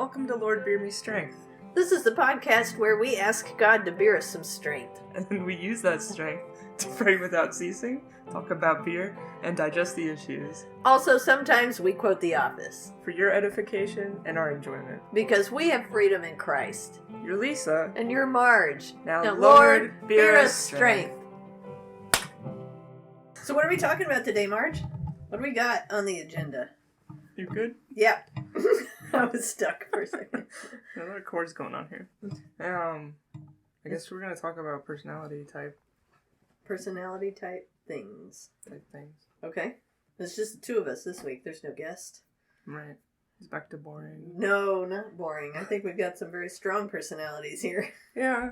Welcome to Lord Beer Me Strength. This is the podcast where we ask God to beer us some strength. And then we use that strength to pray without ceasing, talk about beer, and digest the issues. Also, sometimes we quote The Office. For your edification and our enjoyment. Because we have freedom in Christ. You're Lisa. And you're Marge. Now Lord, beer us us strength. So what are we talking about today, Marge? What do we got on the agenda? You good? Yeah. I was stuck for a second. A lot of chords going on here. I guess we're going to talk about personality type things. Type things. Okay. It's just the two of us this week. There's no guest. Right. It's back to boring. No, not boring. I think we've got some very strong personalities here. Yeah.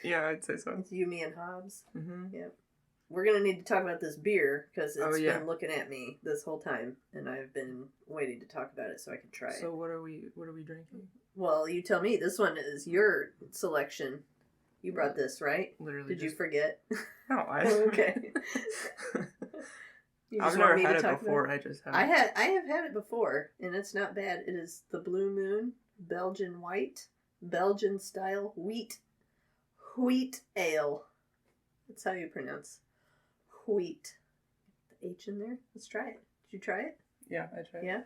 Yeah, I'd say so. It's you, me, and Hobbs. Mm-hmm. Yeah. We're going to need to talk about this beer because it's yeah. been looking at me this whole time, and I've been waiting to talk about it so I can try it. So what are we drinking? Well, you tell me. This one is your selection. You brought this, right? Literally. Did you forget? No, Okay. I've never had it before. I just have. I have had it before, and it's not bad. It is the Blue Moon Belgian White, Belgian style wheat ale. That's how you pronounce wheat. The H in there. Let's try it. Did you try it? Yeah, I tried. Yeah.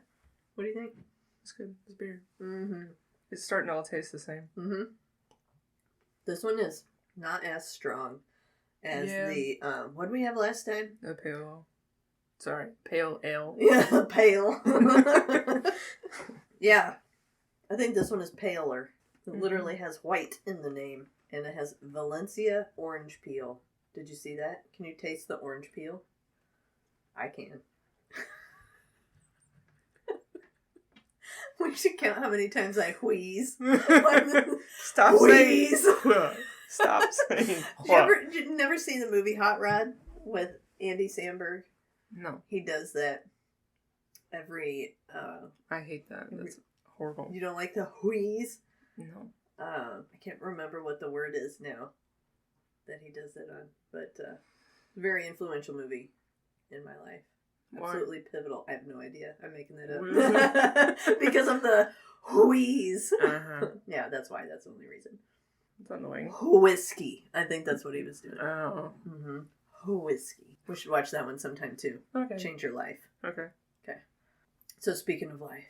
What do you think? It's good. It's beer. Mm-hmm. It's starting to all taste the same. Mm-hmm. This one is not as strong as the what did we have last time? The pale. Sorry, pale ale. Yeah, pale. Yeah. I think this one is paler. It literally has white in the name. And it has Valencia orange peel. Did you see that? Can you taste the orange peel? I can. We should count how many times I wheeze. Stop wheeze. saying. Stop saying. Did you never see the movie Hot Rod with Andy Samberg? No. He does that every... I hate that. That's horrible. You don't like the wheeze? No. I can't remember what the word is now that he does that on, but very influential movie in my life. Absolutely pivotal. I have no idea. I'm making that up. Because of the wheeze. Uh-huh. Yeah, that's why. That's the only reason. It's annoying. Whiskey. I think that's what he was doing. Oh. Mm-hmm. Whiskey. We should watch that one sometime too. Okay. Change your life. Okay. So speaking of life,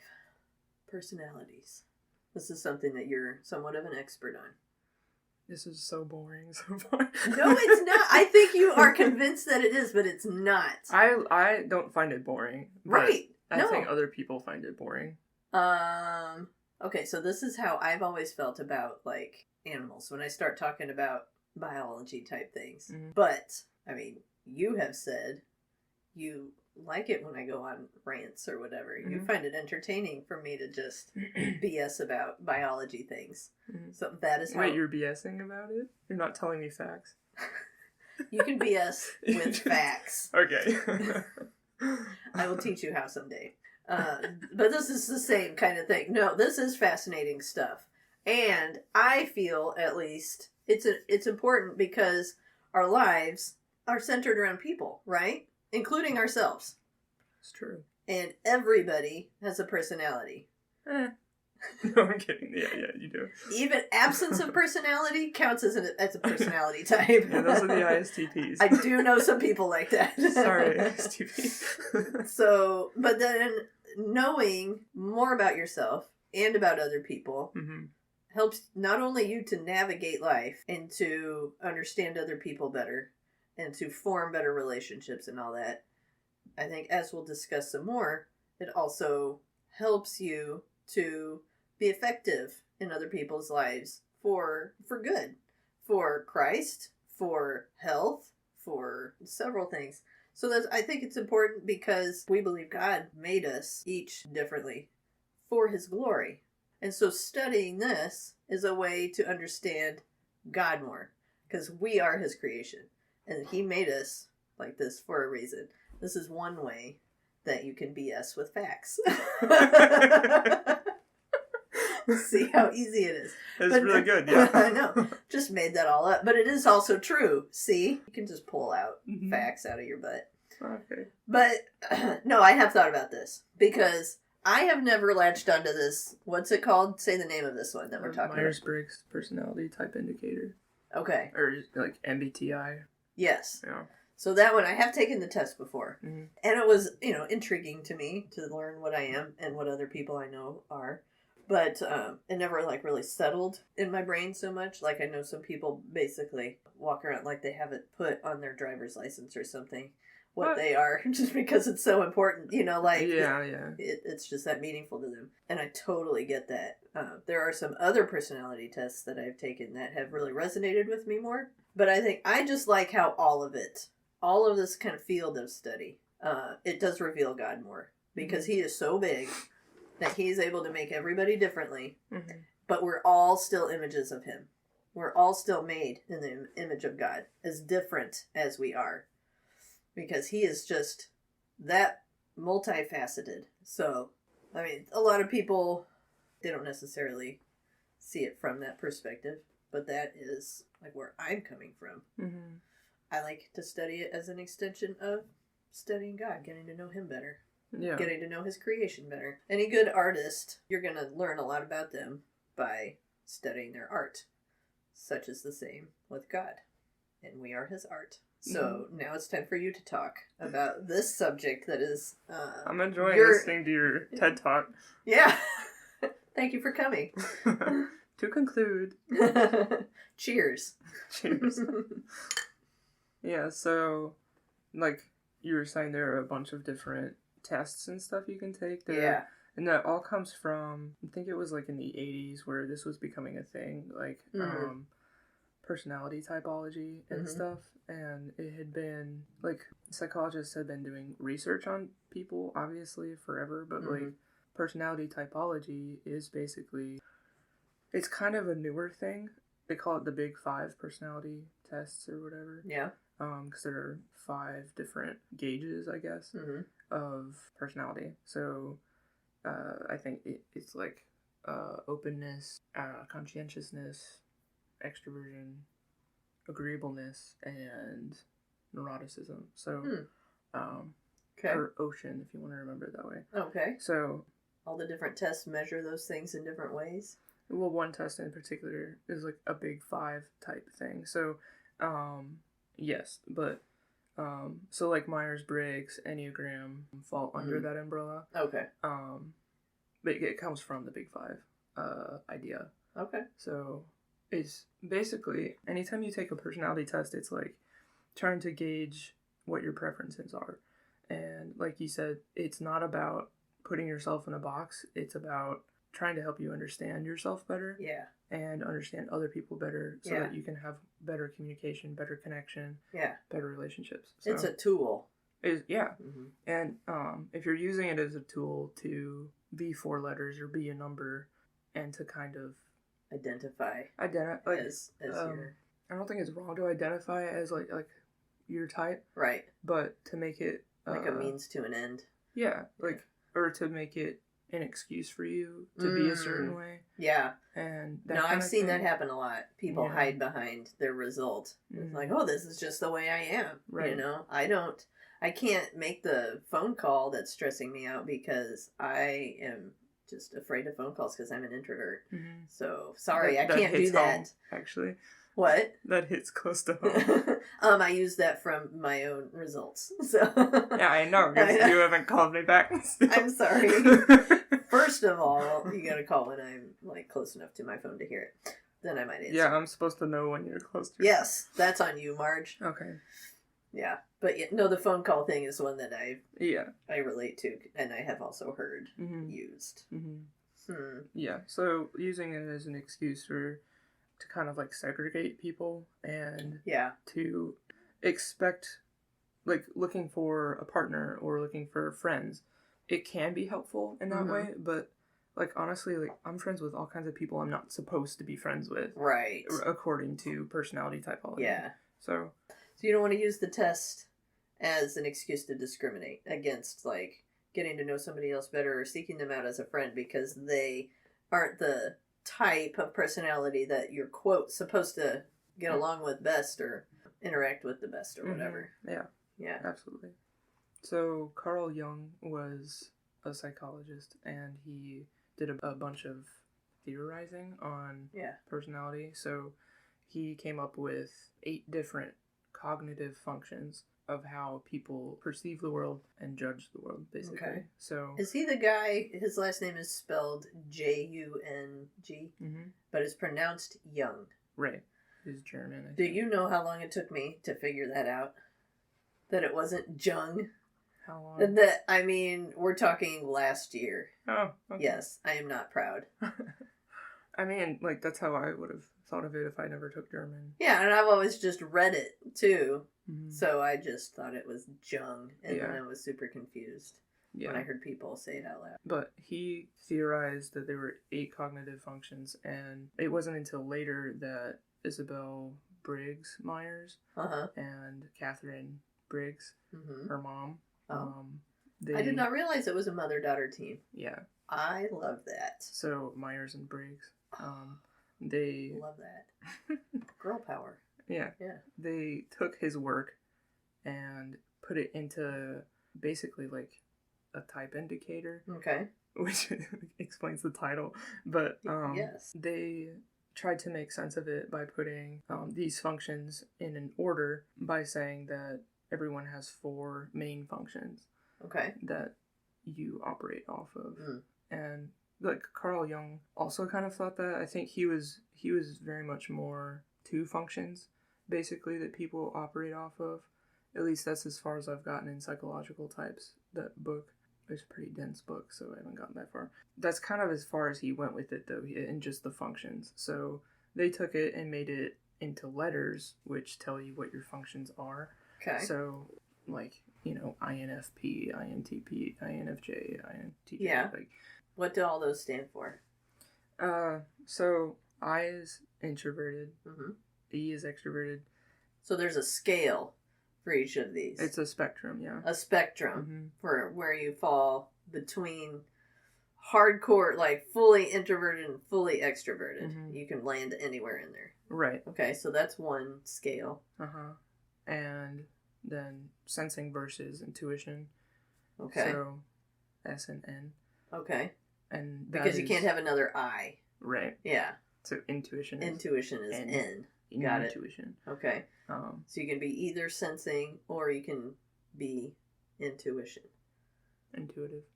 personalities. This is something that you're somewhat of an expert on. This is so boring so far. No, it's not. I think you are convinced that it is, but it's not. I don't find it boring. Right. I think other people find it boring. Okay, so this is how I've always felt about, like, animals when I start talking about biology type things. Mm-hmm. But, I mean, you have said you like it when I go on rants or whatever. Mm-hmm. You find it entertaining for me to just BS about biology things. Mm-hmm. So that is how... Wait, you're BSing about it? You're not telling me facts? You can BS with facts. Okay. I will teach you how someday. But this is the same kind of thing. No, this is fascinating stuff. And I feel, at least, it's important because our lives are centered around people, right? Including ourselves. It's true. And everybody has a personality. No, I'm kidding. Yeah, you do. Even absence of personality counts as a personality type. Yeah, those are the ISTPs. I do know some people like that. Sorry, ISTP. So, but then knowing more about yourself and about other people helps not only you to navigate life and to understand other people better, and to form better relationships and all that. I think, as we'll discuss some more, it also helps you to be effective in other people's lives for good. For Christ, for health, for several things. So I think it's important because we believe God made us each differently for His glory. And so studying this is a way to understand God more, because we are His creation. And He made us like this for a reason. This is one way that you can BS with facts. See how easy it is. It's really good, yeah. I know. Just made that all up. But it is also true. See? You can just pull out facts out of your butt. Okay. But, no, I have thought about this. Because I have never latched onto this. What's it called? Say the name of this one that we're talking Myers-Briggs Personality Type Indicator. about. Okay. Or like MBTI. Yes. Yeah. So that one, I have taken the test before. Mm-hmm. And it was, intriguing to me to learn what I am and what other people I know are. But it never, really settled in my brain so much. Like, I know some people basically walk around like they have it put on their driver's license or something. What they are, just because it's so important, it's just that meaningful to them. And I totally get that. There are some other personality tests that I've taken that have really resonated with me more. But I think I just like how all of this kind of field of study, it does reveal God more. Because he is so big that he is able to make everybody differently. Mm-hmm. But we're all still images of him. We're all still made in the image of God, as different as we are. Because he is just that multifaceted. So, a lot of people, they don't necessarily see it from that perspective. But that is, where I'm coming from. Mm-hmm. I like to study it as an extension of studying God, getting to know him better. Yeah. Getting to know his creation better. Any good artist, you're going to learn a lot about them by studying their art. Such is the same with God. And we are his art. So now it's time for you to talk about this subject that is... I'm enjoying listening to your TED Talk. Yeah. Thank you for coming. To conclude. Cheers. Cheers. Yeah, so, you were saying there are a bunch of different tests and stuff you can take there. Yeah. And that all comes from, I think it was, in the 80s where this was becoming a thing, personality typology and stuff. And it had been, psychologists had been doing research on people, obviously, forever. But, personality typology is basically, it's kind of a newer thing. They call it the Big Five personality tests or whatever. Yeah. Because there are 5 different gauges, I guess, of personality. So, I think it's openness, conscientiousness, extroversion, agreeableness, and neuroticism. So, or ocean, if you want to remember it that way. Okay. So, all the different tests measure those things in different ways? Well, one test in particular is a Big Five type thing. So, yes, but, so Myers-Briggs, Enneagram fall under that umbrella. Okay. But it comes from the Big Five, idea. Okay. So, it's basically, anytime you take a personality test, it's trying to gauge what your preferences are. And like you said, it's not about putting yourself in a box. It's about trying to help you understand yourself better. Yeah. And understand other people better so that you can have better communication, better connection, better relationships. So it's a tool. Mm-hmm. And if you're using it as a tool to be 4 letters or be a number and to kind of identify as your... I don't think it's wrong to identify as your type. Right. But to make it... a means to an end. Yeah. Or to make it an excuse for you to be a certain way. Yeah. And I've seen that happen a lot. People hide behind their result. Mm-hmm. It's this is just the way I am. Right. I can't make the phone call that's stressing me out because I am just afraid of phone calls because I'm an introvert. Mm-hmm. So, sorry, I can't do that. Home, actually. What? That hits close to home. I use that from my own results. So yeah, I know, because you haven't called me back. I'm sorry. First of all, you gotta call when I'm close enough to my phone to hear it. Then I might answer. Yeah, I'm supposed to know when you're close to it. Yes, that's on you, Marge. Okay. Yeah, but the phone call thing is one that I relate to, and I have also heard used. Mm-hmm. Yeah, so using it as an excuse to kind of segregate people and to expect looking for a partner or looking for friends, it can be helpful in that way, but honestly, I'm friends with all kinds of people I'm not supposed to be friends with, right, according to personality typology. Yeah. So you don't want to use the test as an excuse to discriminate against getting to know somebody else better or seeking them out as a friend because they aren't the type of personality that you're, quote, supposed to get along with best or interact with the best or whatever. Yeah. Absolutely. So Carl Jung was a psychologist, and he did a bunch of theorizing on personality. So he came up with 8 different cognitive functions of how people perceive the world and judge the world, basically. Okay. So is he the guy? His last name is spelled Jung, but it's pronounced Young. Right. He's German. Do you know how long it took me to figure that out? That it wasn't Jung. How long? I mean, we're talking last year. Oh, okay. Yes, I am not proud. I mean, like, that's how I would have thought of it if I never took German. Yeah, and I've always just read it, too. So I just thought it was Jung, and then I was super confused when I heard people say it out loud. But he theorized that there were 8 cognitive functions, and it wasn't until later that Isabel Briggs Myers and Catherine Briggs, her mom, I did not realize it was a mother-daughter team. Yeah. I love that. So Myers and Briggs, they... Love that. Girl power. Yeah. They took his work and put it into basically like a type indicator. Okay. Which explains the title. But they tried to make sense of it by putting these functions in an order by saying that everyone has 4 main functions. Okay. That you operate off of. And like Carl Jung also kind of thought that. I think he was very much more 2 functions basically that people operate off of. At least that's as far as I've gotten in Psychological Types. That book is a pretty dense book, so I haven't gotten that far. That's kind of as far as he went with it, though, in just the functions. So they took it and made it into letters, which tell you what your functions are. Okay. So, like, INFP, INTP, INFJ, INTJ. Yeah. Like, what do all those stand for? So I is introverted. E is extroverted. So there's a scale for each of these. It's a spectrum, yeah. A spectrum for where you fall between hardcore, like fully introverted and fully extroverted. You can land anywhere in there. Right. Okay, so that's one scale. And then sensing versus intuition. Okay. So S and N. Okay. And because you can't have another I. Right. Yeah. So intuition is N. Got it. Intuition. Okay. So you can be either sensing or you can be intuition.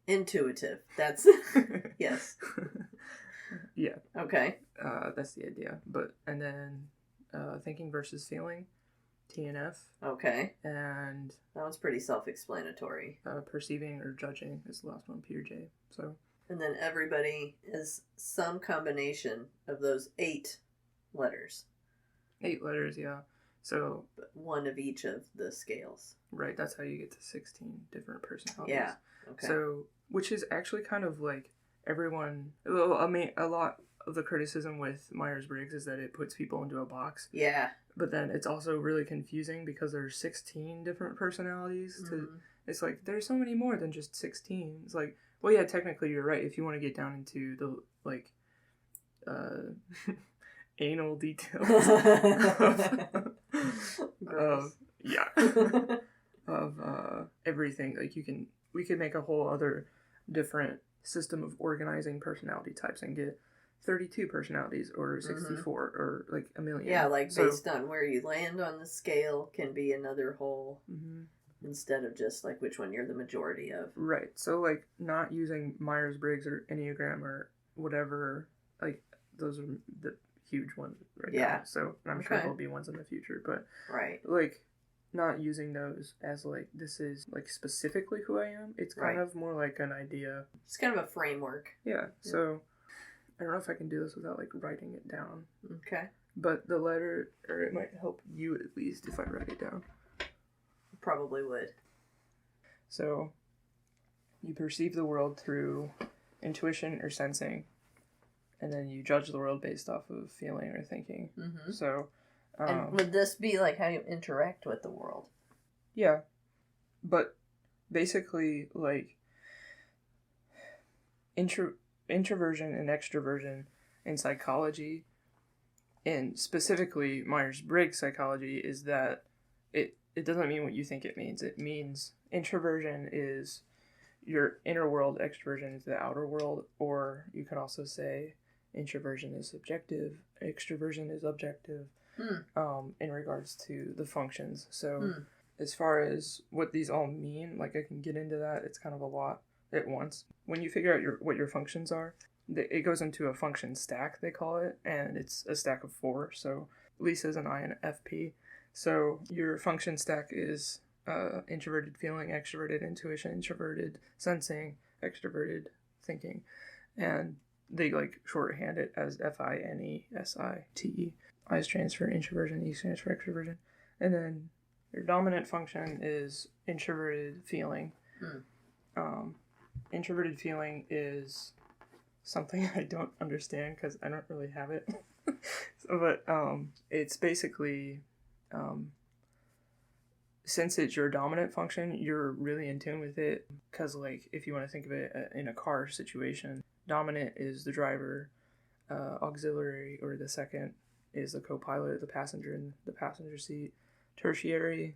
Intuitive. That's yes. Yeah. Okay. That's the idea. And then thinking versus feeling, TNF. Okay. And that one's pretty self-explanatory. Perceiving or judging is the last one, Peter J. So. And then everybody is some combination of those 8 letters. 8 letters, yeah. So but one of each of the scales. Right, that's how you get to 16 different personalities. Yeah. Okay. So, which is actually kind of like everyone. Well, I mean, a lot of the criticism with Myers-Briggs is that it puts people into a box. Yeah. But then it's also really confusing because there's 16 different personalities. It's like there's so many more than just 16. It's like, well, yeah, technically you're right. If you want to get down into the like. Anal details of everything. Like we can make a whole other different system of organizing personality types and get 32 personalities or 64 or like a million. Yeah, like based on where you land on the scale can be another whole instead of just like which one you're the majority of. Right. So like not using Myers-Briggs or Enneagram or whatever, like those are the huge ones right now. So I'm sure there'll be ones in the future, but like not using those as like this is like specifically who I am. It's kind of more like an idea. It's kind of a framework. Yeah. So I don't know if I can do this without like writing it down. Okay. But the letter, or it might help you at least if I write it down. Probably would. So you perceive the world through intuition or sensing. And then you judge the world based off of feeling or thinking. So, and would this be like how you interact with the world? Yeah, but basically, like introversion and extroversion in psychology, and specifically Myers-Briggs psychology, is that it doesn't mean what you think it means. It means introversion is your inner world, extroversion is the outer world, or you could also say introversion is subjective, extroversion is objective, in regards to the functions. So as far as what these all mean, like I can get into that, it's kind of a lot at once. When you figure out what your functions are, it goes into a function stack, they call it, and it's a stack of 4. So Lisa's an INFP. So your function stack is introverted feeling, extroverted intuition, introverted sensing, extroverted thinking. And they like shorthand it as FINESITE. I stands for introversion, E stands for extroversion. And then your dominant function is introverted feeling. Introverted feeling is something I don't understand because I don't really have it. But it's basically, since it's your dominant function, you're really in tune with it. Because, like, if you want to think of it in a car situation, dominant is the driver, auxiliary, or the second, is the co-pilot, the passenger in the passenger seat. Tertiary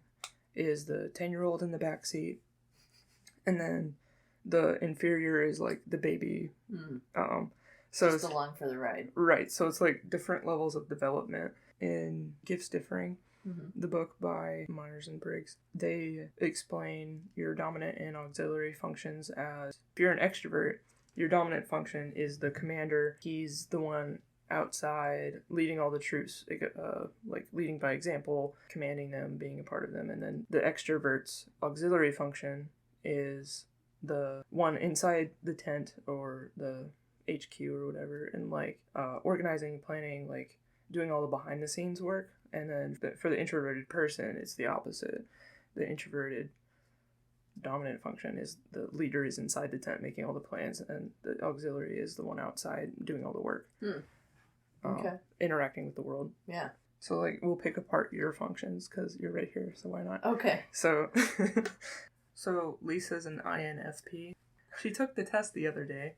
is the 10-year-old in the back seat. And then the inferior is like the baby. So just along for the ride. Right. So it's like different levels of development. In Gifts Differing, the book by Myers and Briggs, they explain your dominant and auxiliary functions as, if you're an extrovert, your dominant function is the commander. He's the one outside leading all the troops, like leading by example, commanding them, being a part of them. And then the extrovert's auxiliary function is the one inside the tent or the HQ or whatever, and like organizing, planning, like doing all the behind the scenes work. And then for the introverted person, it's the opposite. The introverted dominant function is the leader is inside the tent making all the plans, and the auxiliary is the one outside doing all the work. Okay. Interacting with the world. Yeah. So like we'll pick apart your functions because you're right here, so why not? Okay. So so Lisa's an INFP. She took the test the other day.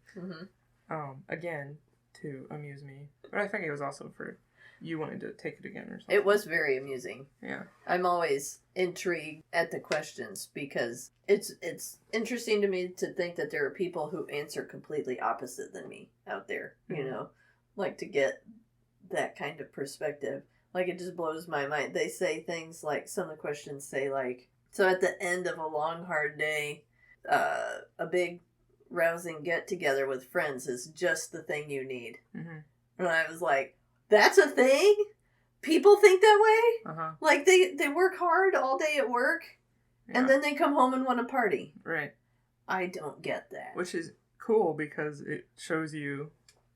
Again, to amuse me. But I think it was also for you wanting to take it again or something. It was very amusing. Yeah. I'm always intrigued at the questions because it's interesting to me to think that there are people who answer completely opposite than me out there, you know, like to get that kind of perspective. Like it just blows my mind. They say things like, some of the questions say like, so at the end of a long, hard day, a big rousing get together with friends is just the thing you need. And I was like, that's a thing? People think that way? Like they work hard all day at work and then they come home and want to party. Right. I don't get that. Which is cool because it shows you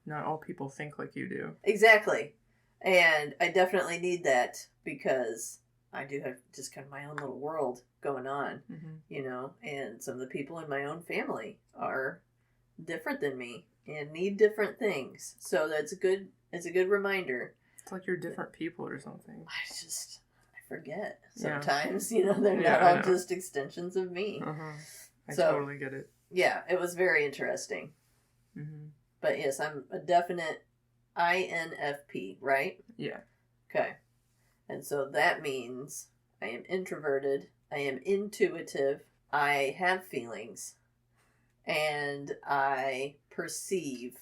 not all people think like you do. Exactly. And I definitely need that because I do have just kind of my own little world going on, you know, and some of the people in my own family are different than me and need different things. So that's good. It's a good reminder. It's like you're different people or something. I forget sometimes, you know, they're not all just extensions of me. I totally get it. Yeah, it was very interesting. But yes, I'm a definite INFP, right? Yeah. Okay. And so that means I am introverted, I am intuitive, I have feelings, and I perceive.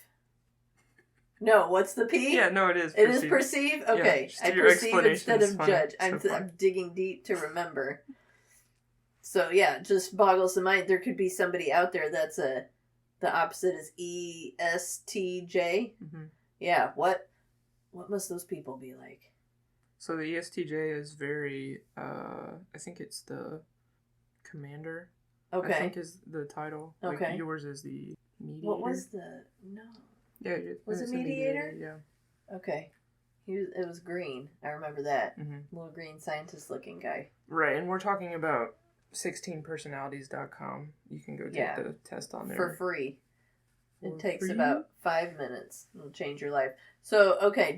No, what's the P? Yeah, no, it is perceive. It is perceive? Okay. Yeah, I perceive instead of judge. I'm digging deep to remember. So yeah, just boggles the mind. There could be somebody out there that's the opposite is ESTJ. Yeah, what must those people be like? So the ESTJ is very, I think it's the commander. Okay. I think is the title. Okay. Like yours is the mediator. What was the, no. Yeah. Was it mediator? Yeah. Okay. It was green. I remember that. Little green scientist looking guy. Right, and we're talking about 16personalities.com. You can go take the test on there. For free. It takes about 5 minutes. It'll change your life. So, okay,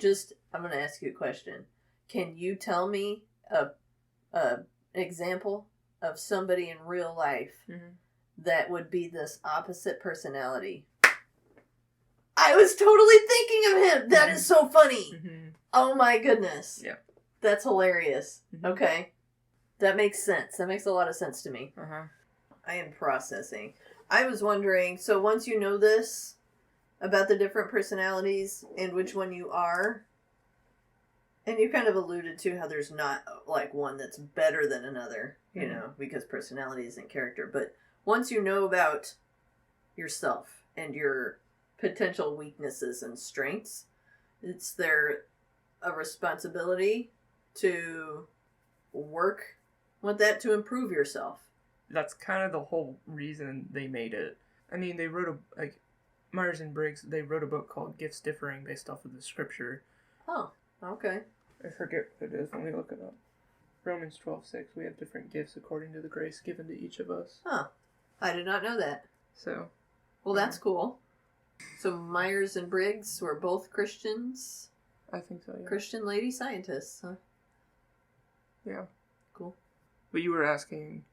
I'm going to ask you a question. Can you tell me a example of somebody in real life that would be this opposite personality? I was totally thinking of him! That is so funny! Oh my goodness. Yeah. That's hilarious. Okay. That makes sense. That makes a lot of sense to me. I am processing. I was wondering, so once you know this about the different personalities and which one you are, and you kind of alluded to how there's not like one that's better than another, you know, because personality isn't character, but once you know about yourself and your potential weaknesses and strengths, it's there a responsibility to work with that to improve yourself. That's kind of the whole reason they made it. I mean, they wrote Myers and Briggs, they wrote a book called Gifts Differing based off of the scripture. Oh, okay. I forget what it is. Let me look it up. Romans 12:6. We have different gifts according to the grace given to each of us. Huh. I did not know that. So. Well, that's cool. So Myers and Briggs were both Christians? I think so, yeah. Christian lady scientists, huh? Yeah. Cool. But you were asking,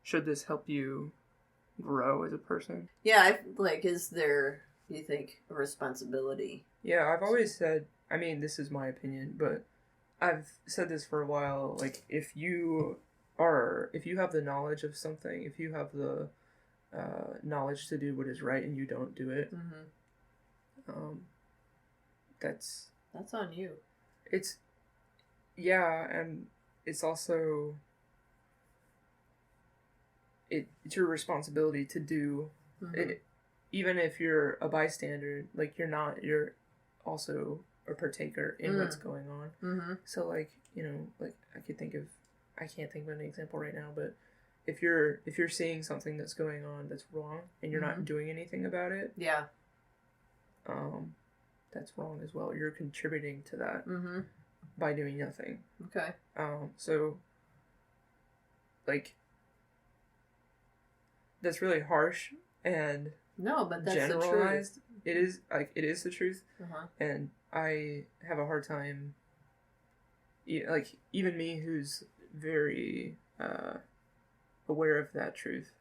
should this help you grow as a person? Yeah, is there, do you think, a responsibility? Yeah, I've always said, I mean, this is my opinion, but I've said this for a while, like, if you have the knowledge of something, if you have the knowledge to do what is right and you don't do it, that's on you. It's, yeah, and it's also, it's your responsibility to do it, even if you're a bystander, like, you're also a partaker in what's going on. So, like, you know, like, I can't think of an example right now, but if you're seeing something that's going on that's wrong and you're not doing anything about it, yeah, that's wrong as well. You're contributing to that by doing nothing. Okay. So, like, that's really harsh and no, but that's generalized. The truth. It is the truth, and I have a hard time. Like, even me, who's very aware of that truth,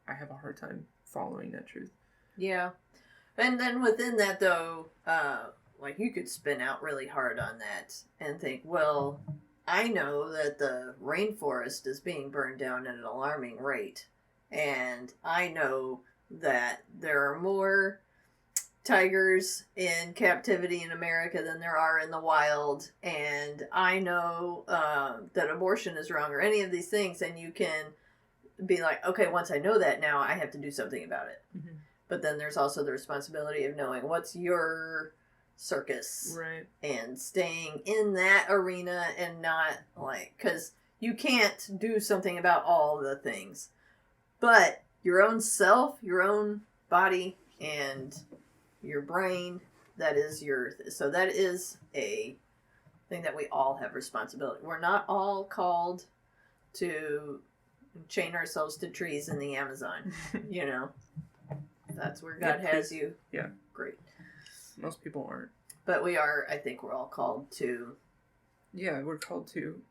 I have a hard time following that truth. Yeah. And then within that, though, like, you could spin out really hard on that and think, well, I know that the rainforest is being burned down at an alarming rate. And I know that there are more tigers in captivity in America than there are in the wild. And I know that abortion is wrong, or any of these things. And you can be like, okay, once I know that, now I have to do something about it. But then there's also the responsibility of knowing what's your circus. Right. And staying in that arena and not, like, because you can't do something about all the things. But your own self, your own body, and your brain, that is a thing that we all have responsibility. We're not all called to chain ourselves to trees in the Amazon, you know. That's where God has you. Yeah. Great. Most people aren't. But I think we're all called to... Yeah, we're called to...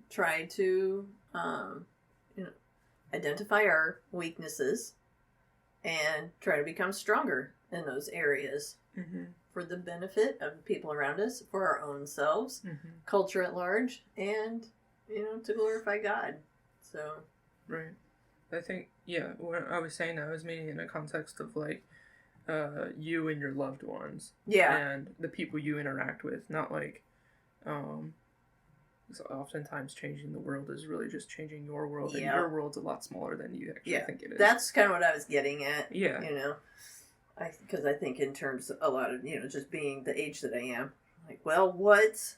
try to, identify our weaknesses and try to become stronger in those areas for the benefit of people around us, for our own selves, culture at large, and, to glorify God. So... Right. I think, yeah, when I was saying that, I was meaning in a context of, like, you and your loved ones. Yeah. And the people you interact with, not like, so oftentimes changing the world is really just changing your world, and your world's a lot smaller than you actually think it is. That's kind of what I was getting at. Yeah. Because I think in terms of a lot of, just being the age that I am, like, well, what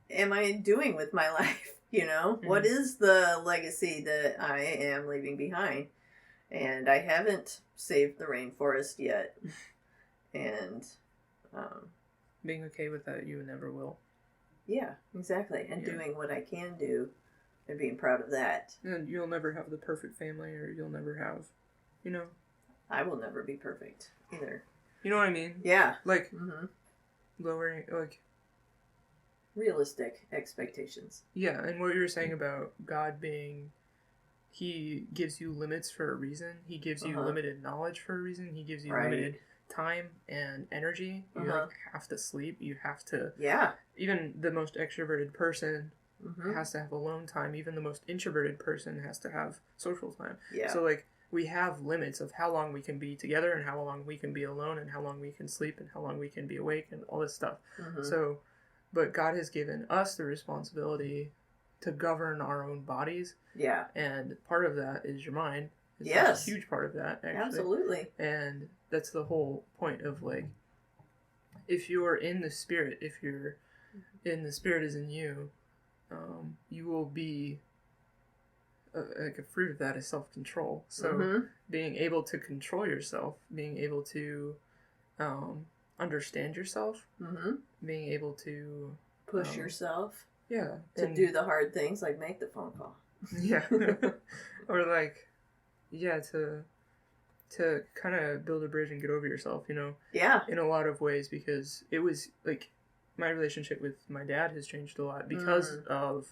am I doing with my life? What is the legacy that I am leaving behind? And I haven't saved the rainforest yet. And being okay with that, you never will. Yeah, exactly. And doing what I can do and being proud of that. And you'll never have the perfect family, or you'll never have, I will never be perfect either. You know what I mean? Yeah. Like, lowering, like... realistic expectations. Yeah, and what you were saying about God being... He gives you limits for a reason. He gives you limited knowledge for a reason. He gives you limited time and energy. You have to sleep. You have to... Yeah. Even the most extroverted person has to have alone time. Even the most introverted person has to have social time. Yeah. So, like, we have limits of how long we can be together and how long we can be alone and how long we can sleep and how long we can be awake and all this stuff. So, but God has given us the responsibility to govern our own bodies. Yeah. And part of that is your mind. It's Yes. a huge part of that, actually. Absolutely. And that's the whole point of, like, if you're in the Spirit, if you're in the Spirit is in you, you will be, like, a fruit of that is self-control. So being able to control yourself, being able to understand yourself, being able to push yourself. Yeah. To do the hard things, like make the phone call. Yeah. Or, like, yeah, to kind of build a bridge and get over yourself, you know? Yeah. In a lot of ways, because it was, like, my relationship with my dad has changed a lot because of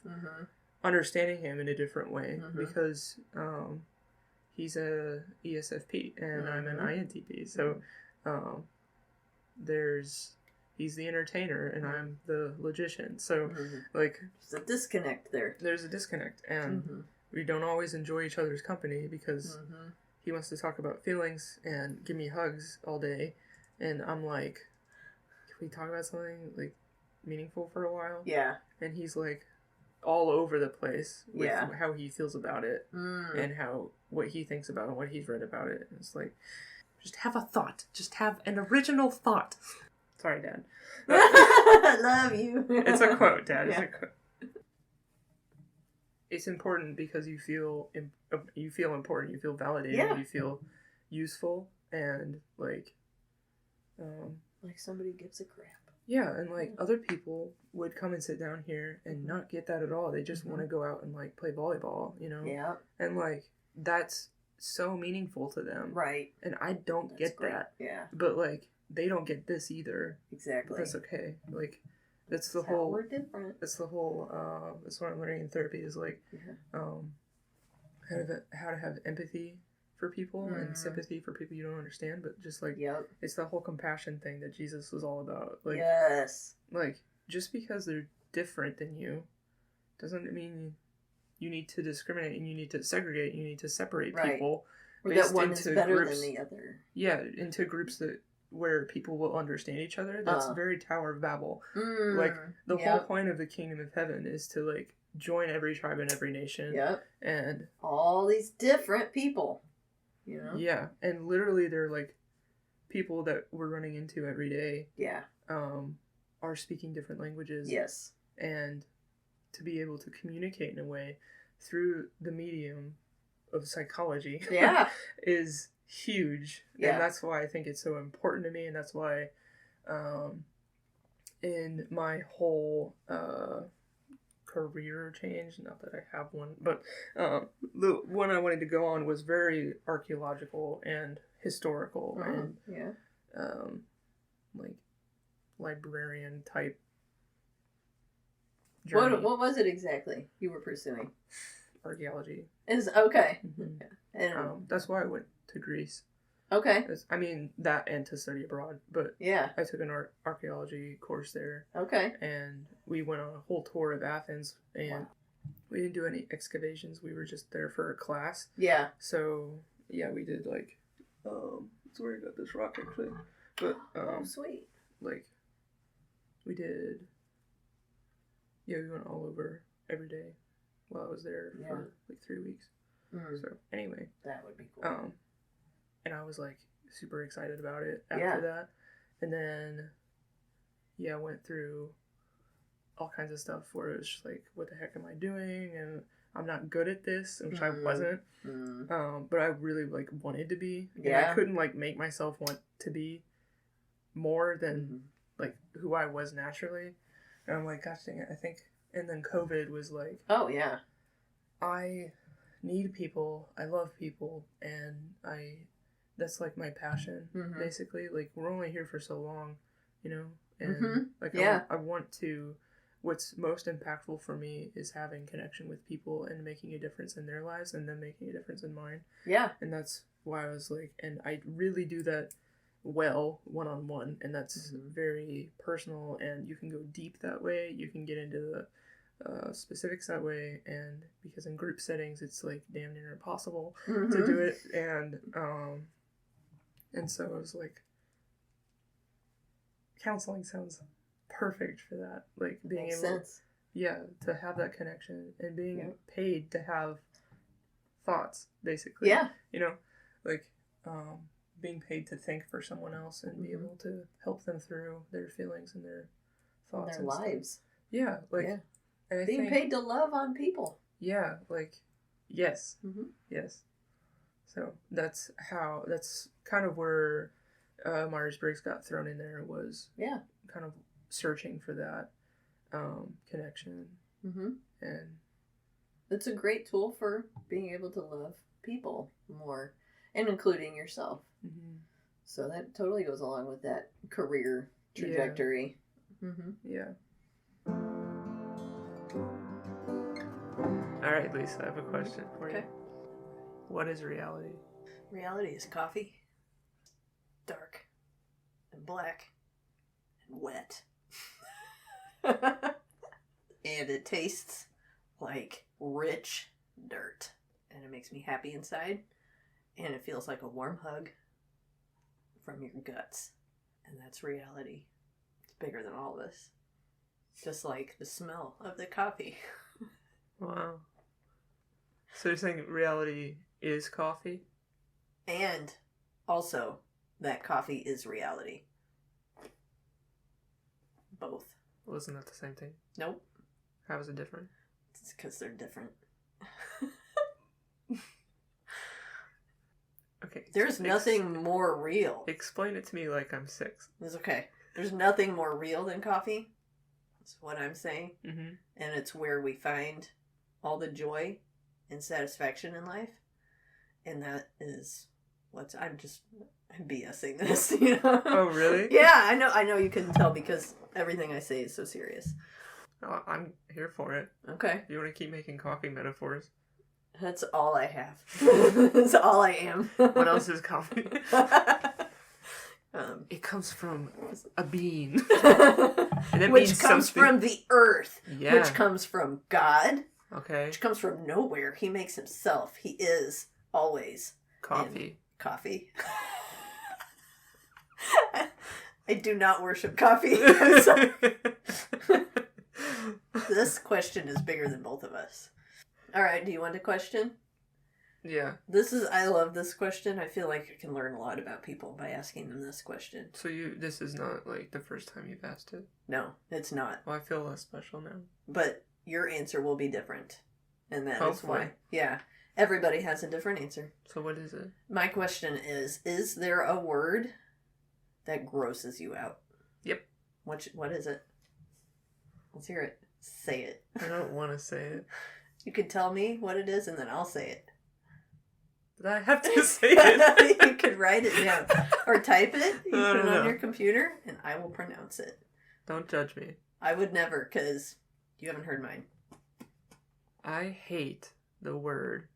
understanding him in a different way, because he's a ESFP and I'm an INTP, so he's the entertainer and I'm the logician, so like there's a disconnect there. There's a disconnect, and we don't always enjoy each other's company because he wants to talk about feelings and give me hugs all day, and I'm like, can we talk about something like meaningful for a while? Yeah. And he's like all over the place with how he feels about it and what he thinks about and what he's read about it. And it's like, just have a thought. Just have an original thought. Sorry, Dad. Love you. It's a quote, Dad. It's a quote. It's important because you feel important. You feel validated. Yeah. You feel useful, and like somebody gives a crap. Yeah, and like other people would come and sit down here and not get that at all. They just want to go out and like play volleyball, you know? Yeah. And like that's so meaningful to them. Right. And I don't get great. that. Yeah. But like they don't get this either. Exactly. But that's okay. Like that's the That's whole how we're different. That's the whole that's what I'm learning in therapy is like how to have empathy for people and sympathy for people you don't understand, but just like it's the whole compassion thing that Jesus was all about. Like like just because they're different than you doesn't mean you need to discriminate and you need to segregate, you need to separate people. Or that one is better than the other. Yeah, into groups where people will understand each other. That's very Tower of Babel. Like the whole point of the kingdom of heaven is to like join every tribe and every nation. And all these different people. You know? Yeah, and literally they're like people that we're running into every day. Yeah. Are speaking different languages. Yes. And to be able to communicate in a way through the medium of psychology is huge. Yeah. And that's why I think it's so important to me, and that's why in my whole career change, not that I have one, but the one I wanted to go on was very archaeological and historical and like librarian type journey. What was it exactly you were pursuing? Archaeology. Is okay. And that's why I went to Greece. Okay. I mean, that and to study abroad, but I took an archaeology course there. Okay. And we went on a whole tour of Athens, and we didn't do any excavations. We were just there for a class. Yeah. So, yeah, we did, like, that's where I got this rock, actually. But, sweet. Like, we did, we went all over every day while I was there for, like, 3 weeks. So, anyway. That would be cool. And I was, like, super excited about it after that. And then, I went through all kinds of stuff where it was just like, what the heck am I doing? And I'm not good at this, which I wasn't. But I really, like, wanted to be. And I couldn't, like, make myself want to be more than, like, who I was naturally. And I'm like, gosh dang it, I think. And then COVID was like... Oh, yeah. I need people. I love people. And that's, like, my passion, basically. Like, we're only here for so long, you know? And, like, I want to... What's most impactful for me is having connection with people and making a difference in their lives and then making a difference in mine. Yeah. And that's why I was, like... And I really do that well, one-on-one. And that's very personal, and you can go deep that way. You can get into specifics that way, and because in group settings it's like damn near impossible to do it, and so I was like, counseling sounds perfect for that, like being Makes able sense. to have that connection and being paid to have thoughts, basically. Like being paid to think for someone else and be able to help them through their feelings and their thoughts and their lives. Stuff. Yeah, like and I being paid to love on people. Yeah, like yes. Yes. So that's kind of where Myers-Briggs got thrown in there, was kind of searching for that connection. And it's a great tool for being able to love people more, and including yourself. So that totally goes along with that career trajectory. Yeah. All right, Lisa, I have a question for you. What is reality? Reality is coffee. Dark and black and wet. And it tastes like rich dirt. And it makes me happy inside. And it feels like a warm hug from your guts. And that's reality. It's bigger than all of us. Just like the smell of the coffee. Wow. So you're saying reality is coffee? And also that coffee is reality. Both. Well, isn't that the same thing? Nope. How is it different? It's because they're different. Okay. There's nothing more real. Explain it to me like I'm 6. It's okay. There's nothing more real than coffee. That's what I'm saying. And it's where we find all the joy and satisfaction in life. And that is I'm BSing this, you know? Oh, really? Yeah, I know you couldn't tell because everything I say is so serious. Oh, I'm here for it. Okay. You want to keep making coffee metaphors? That's all I have. That's all I am. What else is coffee? It comes from a bean. And which comes from the earth. Yeah. Which comes from God. Okay. Which comes from nowhere. He makes himself. He is always coffee. Coffee. I do not worship coffee. This question is bigger than both of us. All right, do you want a question? Yeah. I love this question. I feel like I can learn a lot about people by asking them this question. So this is not like the first time you've asked it? No, it's not. Well, I feel less special now. But your answer will be different. And that Hopefully. is why. Yeah. Everybody has a different answer. So what is it? My question is there a word that grosses you out? Yep. What is it? Let's hear it. Say it. I don't want to say it. You can tell me what it is and then I'll say it. But I have to say it. You can write it down. Or type it. You put it on your computer and I will pronounce it. Don't judge me. I would never, because you haven't heard mine. I hate the word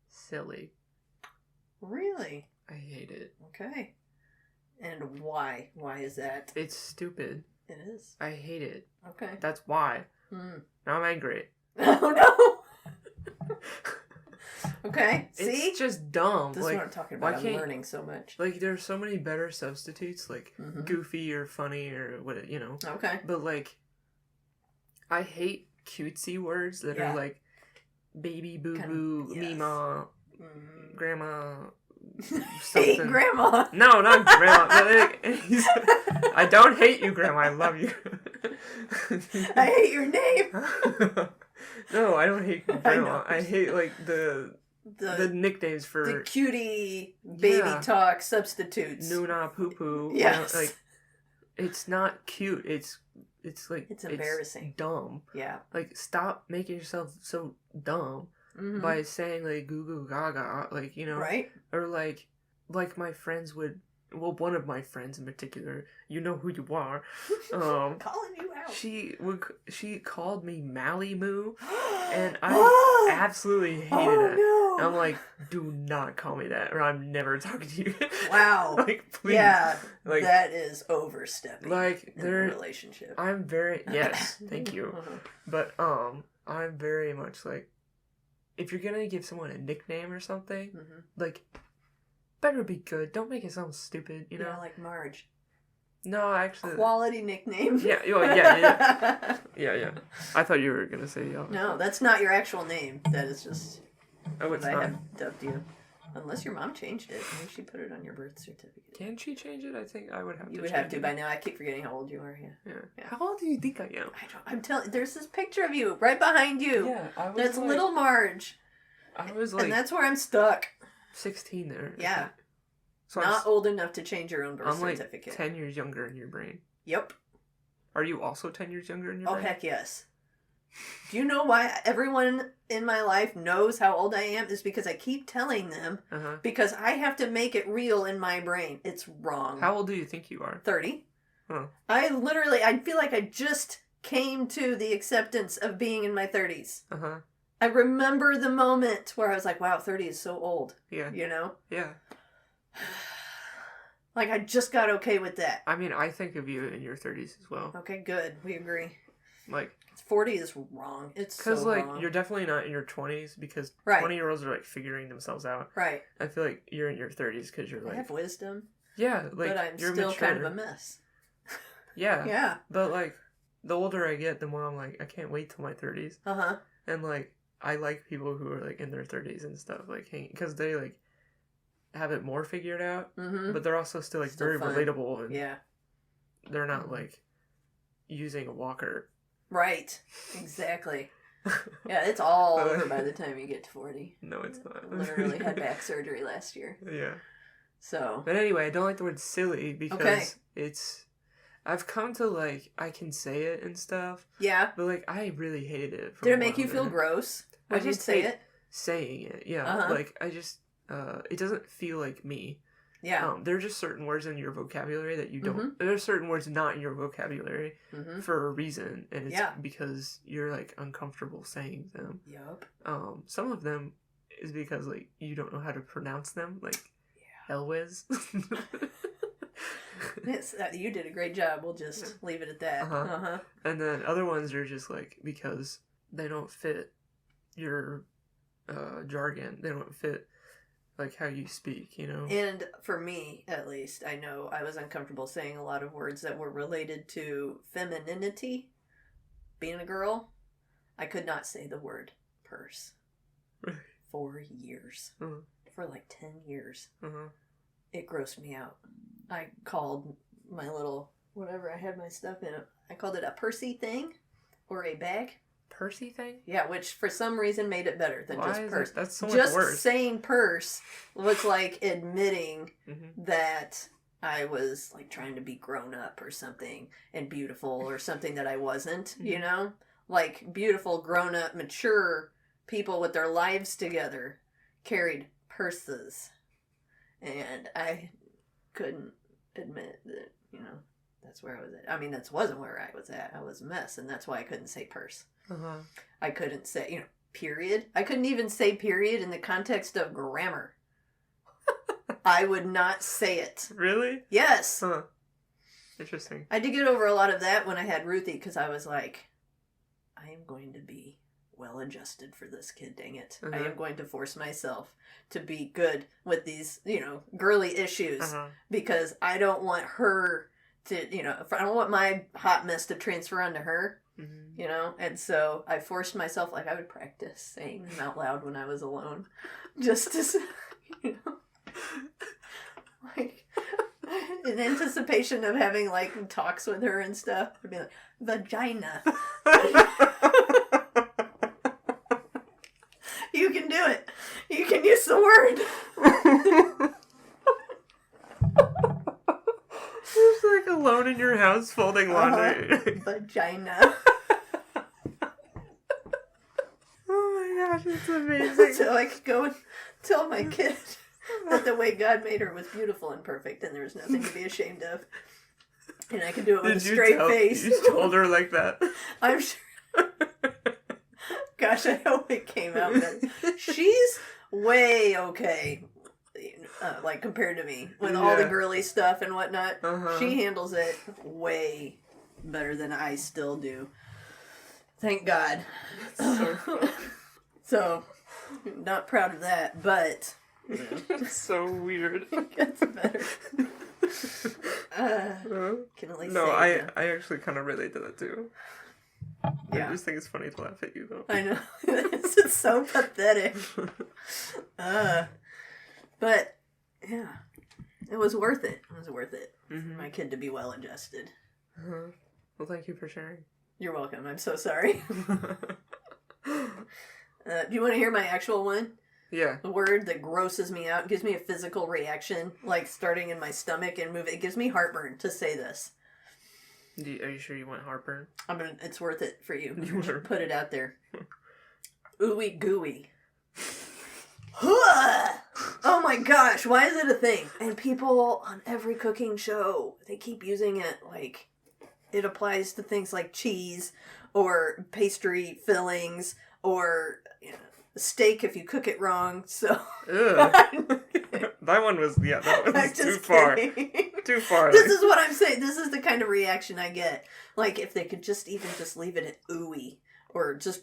silly. Really? I hate it. Okay. And why? Why is that? It's stupid. It is. I hate it. Okay. That's why. Now I'm angry. Oh, no! Okay, see? It's just dumb. This is what I'm talking about. I'm learning so much. Like, there's so many better substitutes, like goofy or funny or what, you know. Okay. But, like, I hate cutesy words that are like baby, boo-boo, Mima, grandma, something. Hate grandma. No, not grandma. I don't hate you, grandma. I love you. I hate your name. No, I don't hate grandma. I hate, like, the nicknames for the cutie baby talk substitutes. Nuna poo poo. Yes. Like, it's not cute. It's like it's embarrassing. It's dumb. Yeah. Like, stop making yourself so dumb by saying like goo goo gaga, like, you know, right? Or like my friends would. Well, one of my friends in particular, you know who you are. Calling you out. She called me Mally Moo, and I absolutely hated it. No. I'm like, do not call me that, or I'm never talking to you. Wow. Like, please. Yeah, like, that is overstepping. Like, in a relationship. I'm very thank you, but I'm very much like, if you're gonna give someone a nickname or something, like, better be good. Don't make it sound stupid, you know? Yeah, like Marge. No, actually. Quality nickname. Yeah, yeah. I thought you were going to say No, that's not your actual name. That is just it's I not. have dubbed you. Unless your mom changed it. Maybe she put it on your birth certificate. Can she change it? I think I would have to. You would have to by now. I keep forgetting how old you are. Yeah. How old do you think I am? I'm telling. There's this picture of you right behind you. Yeah, I was that's like, little Marge. I was like, and that's where I'm stuck. 16 there. Yeah. So not old enough to change your own birth I'm certificate. like 10 years younger in your brain. Yep. Are you also 10 years younger in your brain? Oh, heck yes. Do you know why everyone in my life knows how old I am? Is because I keep telling them because I have to make it real in my brain. It's wrong. How old do you think you are? 30. Huh. I feel like I just came to the acceptance of being in my 30s. I remember the moment where I was like, wow, 30 is so old. Yeah. You know? Yeah. Like, I just got okay with that. I mean, I think of you in your 30s as well. Okay, good. We agree. Like, 40 is wrong. It's so wrong. Because, like, you're definitely not in your 20s because 20-year-olds are, like, figuring themselves out. Right. I feel like you're in your 30s because you're, like... I have wisdom. Yeah, like, but I'm you're still mature. kind of a mess. Yeah. Yeah. But, like, the older I get, the more I'm like, I can't wait till my 30s. And, like, I like people who are, like, in their 30s and stuff, like, because they, like, have it more figured out, but they're also still, like, very fun. Relatable, and they're not, like, using a walker. Right. Exactly. Yeah, it's all over by the time you get to 40. No, it's not. I literally had back surgery last year. Yeah. So. But anyway, I don't like the word silly because it's... I've come to, like, I can say it and stuff. Yeah. But, like, I really hated it. Did it make you feel gross when you say it? Saying it, yeah. Like, I just... it doesn't feel like me. Yeah. There are just certain words in your vocabulary that you don't... There are certain words not in your vocabulary for a reason. And it's because you're, like, uncomfortable saying them. Yep. Some of them is because, like, you don't know how to pronounce them. Like, Elwiz. You did a great job. We'll just leave it at that. And then other ones are just, like, because they don't fit your jargon. They don't fit... like how you speak, you know? And for me, at least, I know I was uncomfortable saying a lot of words that were related to femininity, being a girl. I could not say the word purse for years. For like 10 years. It grossed me out. I called my little, whatever I had my stuff in, I called it a pursy thing or a bag. Pursy thing? Yeah, which for some reason made it better than just purse. That's so much worse. Just saying purse was like admitting that I was like trying to be grown up or something and beautiful or something that I wasn't, you know? Like beautiful, grown up, mature people with their lives together carried purses. And I couldn't admit that, you know, that's where I was at. I mean, that wasn't where I was at. I was a mess, and that's why I couldn't say purse. I couldn't say, you know, period. I couldn't even say period in the context of grammar. I would not say it. Really? Yes. Interesting. I did get over a lot of that when I had Ruthie, because I was like, I am going to be well adjusted for this kid, dang it. I am going to force myself to be good with these, you know, girly issues, because I don't want her to, you know, I don't want my hot mess to transfer onto her. You know, and so I forced myself, like I would practice saying them out loud when I was alone, just to, you know, like in anticipation of having like talks with her and stuff. I'd be like, vagina. You can do it. You can use the word. Just like alone in your house folding laundry. Vagina. Oh my gosh, it's amazing. So I could go and tell my kid that the way God made her was beautiful and perfect and there was nothing to be ashamed of. And I can do it with a straight face. You told her like that? I'm sure. Gosh, I hope it came out better. She's way okay, like, compared to me. With all the girly stuff and whatnot. She handles it way better than I still do. Thank God. So, not proud of that, but... It's so weird. It gets better. Can at least no, say I actually kind of relate to that too. Yeah. I just think it's funny to laugh at you though. I know. It's just so pathetic. But yeah, it was worth it. It was worth it for my kid to be well adjusted. Well, thank you for sharing. You're welcome. I'm so sorry. Do you want to hear my actual one? Yeah. The word that grosses me out, gives me a physical reaction, like starting in my stomach and moving. It gives me heartburn to say this. Are you sure you want heartburn? It's worth it for you. You should put it out there. Ooey gooey. Oh my gosh, why is it a thing? And people on every cooking show, they keep using it like it applies to things like cheese or pastry fillings or steak if you cook it wrong. So that one was that was too far. Too far. This is what I'm saying. This is the kind of reaction I get. Like if they could just leave it at ooey. Or just,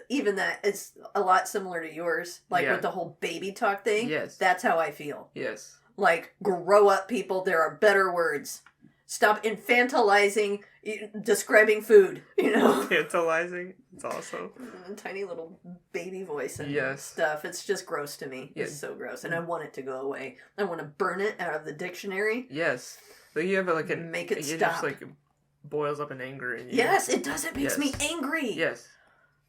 even that, it's a lot similar to yours. Like with the whole baby talk thing. Yes. That's how I feel. Yes. Like, grow up, people. There are better words. Stop infantilizing, describing food, Infantilizing? It's awesome. Tiny little baby voice and yes. stuff. It's just gross to me. Yes. It's so gross. And I want it to go away. I want to burn it out of the dictionary. Yes. Like you have make it stop. Just like boils up in anger. And yes, it does. It makes me angry. Yes.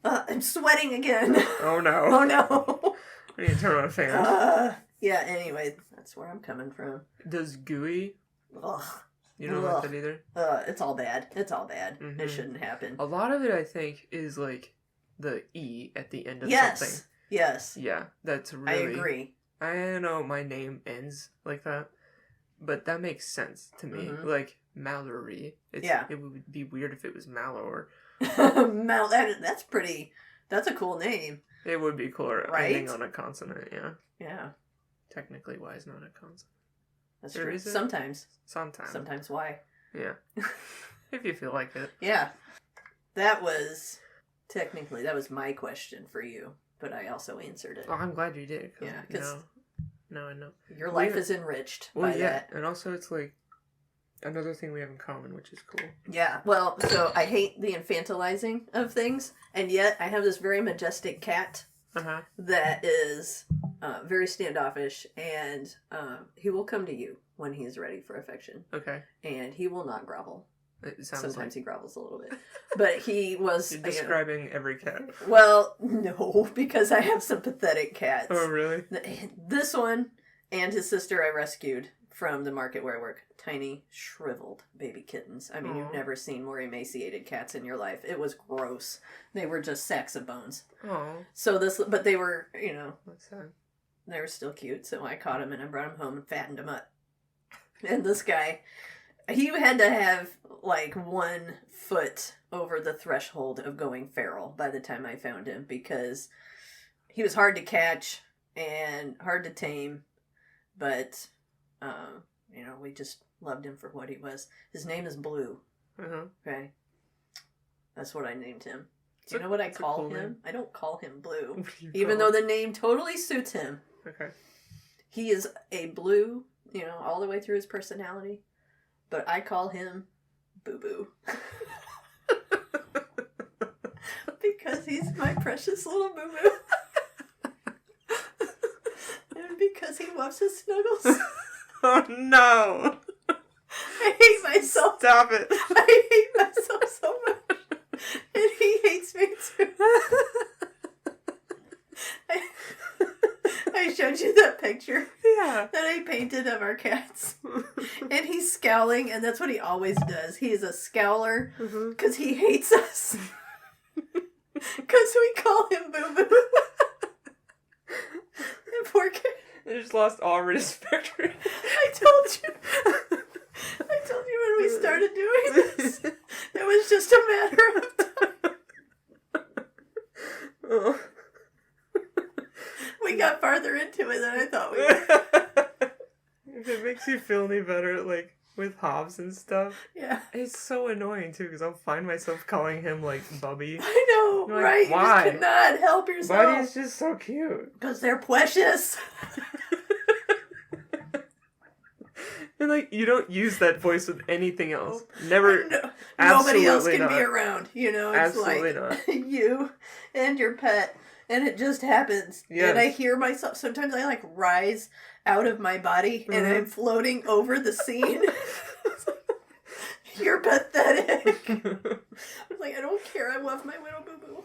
I'm sweating again. Oh no. Oh no. We need to turn on a fan. Yeah, anyway, that's where I'm coming from. Does gooey? Ugh. You don't like that either? It's all bad. It's all bad. Mm-hmm. It shouldn't happen. A lot of it, I think, is like the E at the end of something. Yes. Yeah, that's really... I agree. I know my name ends like that, but that makes sense to me. Mm-hmm. Like, Mallory. It would be weird if it was Mallory. That's a cool name. It would be cooler. Right? Ending on a consonant, yeah. Yeah. Technically, Y is not a consonant. That's true. Sometimes. Sometimes Y. Yeah. If you feel like it. Yeah. That was my question for you, but I also answered it. Oh, I'm glad you did. Yeah, because now I know. Your life is enriched by that. And also it's like another thing we have in common, which is cool. Yeah, well, so I hate the infantilizing of things, and yet I have this very majestic cat that is very standoffish, and he will come to you when he is ready for affection. Okay. And he will not grovel. Sometimes he grovels a little bit. But he was... You're describing every cat. Well, no, because I have some pathetic cats. Oh, really? This one and his sister I rescued from the market where I work. Tiny, shriveled baby kittens. I mean, You've never seen more emaciated cats in your life. It was gross. They were just sacks of bones. Oh. So but they were, What's that? They were still cute, so I caught him and I brought him home and fattened him up. And this guy, he had to have like 1 foot over the threshold of going feral by the time I found him, because he was hard to catch and hard to tame, but we just loved him for what he was. His name is Blue. Okay, that's what I named him. Do you know what I call him? Name. I don't call him Blue, even though the name totally suits him. Okay, he is a blue, all the way through his personality, but I call him Boo Boo. Because he's my precious little Boo Boo. And because he loves his snuggles. Oh no! I hate myself. Stop it. I hate myself so much. And he hates me too. I showed you that picture that I painted of our cats. And he's scowling, and that's what he always does. He is a scowler because he hates us. Because we call him Boo Boo. And poor cat. I just lost all respect for you. I told you when we started doing this. It was just a matter of time. Oh. We got farther into it than I thought we would. If it makes you feel any better, like, with Hobbs and stuff. Yeah. It's so annoying, too, because I'll find myself calling him, like, Bubby. I know, like, right? Why? You just cannot help yourself. Buddy's just so cute. Because they're precious. And, like, you don't use that voice with anything else. Never. No, Absolutely nobody else can not. be around. You know, it's Absolutely like not. you and your pet. And it just happens. Yes. And I hear myself, sometimes I like rise out of my body and I'm floating over the scene. You're pathetic. I'm like, I don't care. I love my little boo-boo.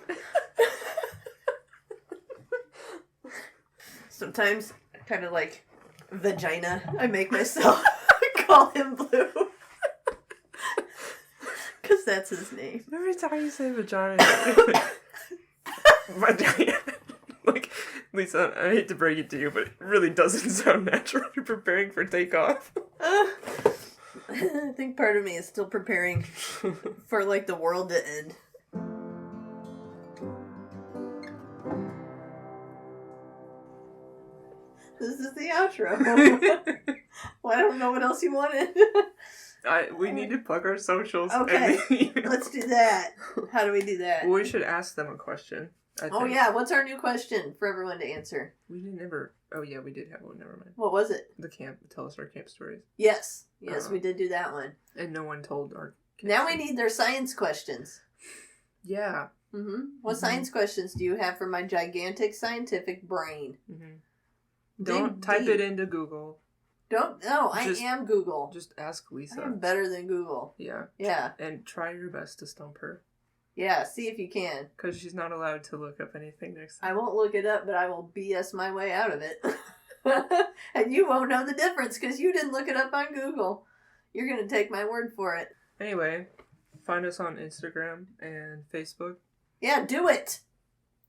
Sometimes, kind of like vagina, I make myself call him Blue. Because that's his name. Every time you say vagina, vagina. Like, Lisa, I hate to break it to you, but it really doesn't sound natural. You're preparing for takeoff. I think part of me is still preparing for, like, the world to end. This is the outro. Well, I don't know what else you wanted. We need to plug our socials. Okay, let's do that. How do we do that? Well, we should ask them a question. Oh, yeah. What's our new question for everyone to answer? We didn't ever... Oh, yeah, we did have one. Never mind. What was it? The camp. Tell us our camp stories. Yes. Yes, we did do that one. And no one told our... Now we need their science questions. Yeah. Mm-hmm. What science questions do you have for my gigantic scientific brain? Mm-hmm. Don't type it into Google. I am Google. Just ask Lisa. I am better than Google. Yeah. Yeah. And try your best to stump her. Yeah, see if you can. Because she's not allowed to look up anything next time. I won't look it up, but I will BS my way out of it. And you won't know the difference because you didn't look it up on Google. You're going to take my word for it. Anyway, find us on Instagram and Facebook. Yeah, do it!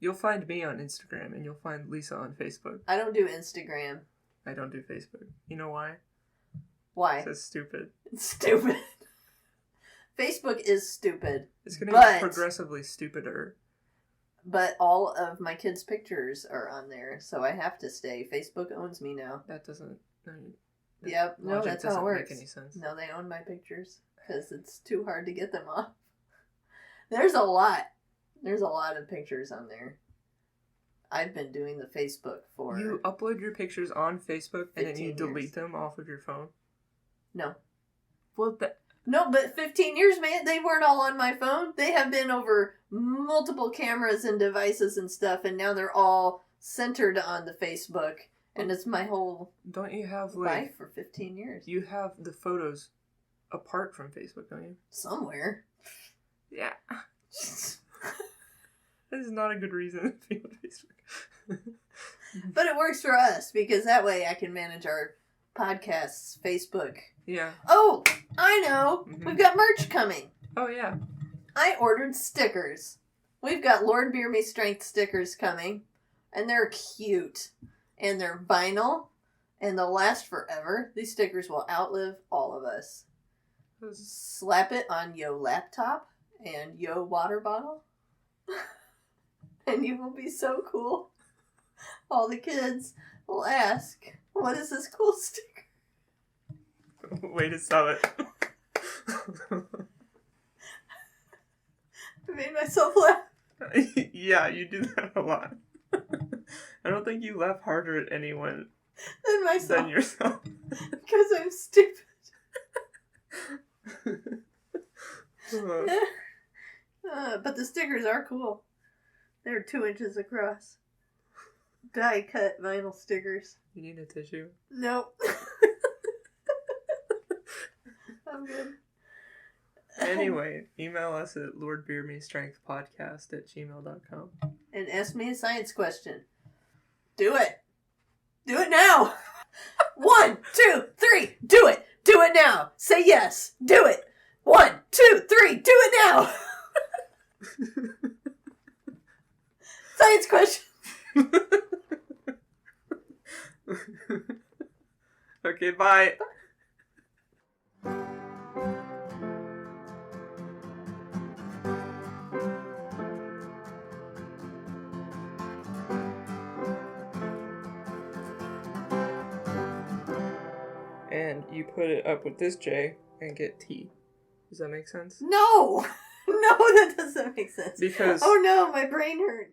You'll find me on Instagram and you'll find Lisa on Facebook. I don't do Instagram. I don't do Facebook. You know why? Why? It's stupid. It's stupid. Facebook is stupid. It's going to get progressively stupider. But all of my kids' pictures are on there, so I have to stay. Facebook owns me now. That doesn't... Yep, no, that's how it works. Make any sense. No, they own my pictures because it's too hard to get them off. There's a lot. There's a lot of pictures on there. I've been doing the Facebook for... You upload your pictures on Facebook and then you delete them off of your phone? No. Well, No, but 15 years, man, they weren't all on my phone. They have been over multiple cameras and devices and stuff, and now they're all centered on the Facebook. And it's my whole don't you have life for 15 years. You have the photos apart from Facebook, don't you? Somewhere. Yeah. That is not a good reason to be on Facebook. But it works for us, because that way I can manage our podcast's Facebook. Yeah. Oh, I know. Mm-hmm. We've got merch coming. Oh, yeah. I ordered stickers. We've got Lord Beer Me Strength stickers coming, and they're cute. And they're vinyl, and they'll last forever. These stickers will outlive all of us. Slap it on yo laptop and yo water bottle. And you will be so cool. All the kids will ask, what is this cool sticker? Way to sell it. I made myself laugh. Yeah, you do that a lot. I don't think you laugh harder at anyone than myself. Than yourself. Because I'm stupid. But the stickers are cool. They're 2 inches across. Die cut vinyl stickers. You need a tissue? Nope. I'm good. Anyway, email us at lordbeermestrengthpodcast@gmail.com. And ask me a science question. Do it. Do it now. 1, 2, 3. Do it. Do it now. Say yes. Do it. 1, 2, 3. Do it now. Science question. Okay, bye. then you put it up with this J and get T. Does that make sense? No! No, that doesn't make sense. Because... Oh no, my brain hurts.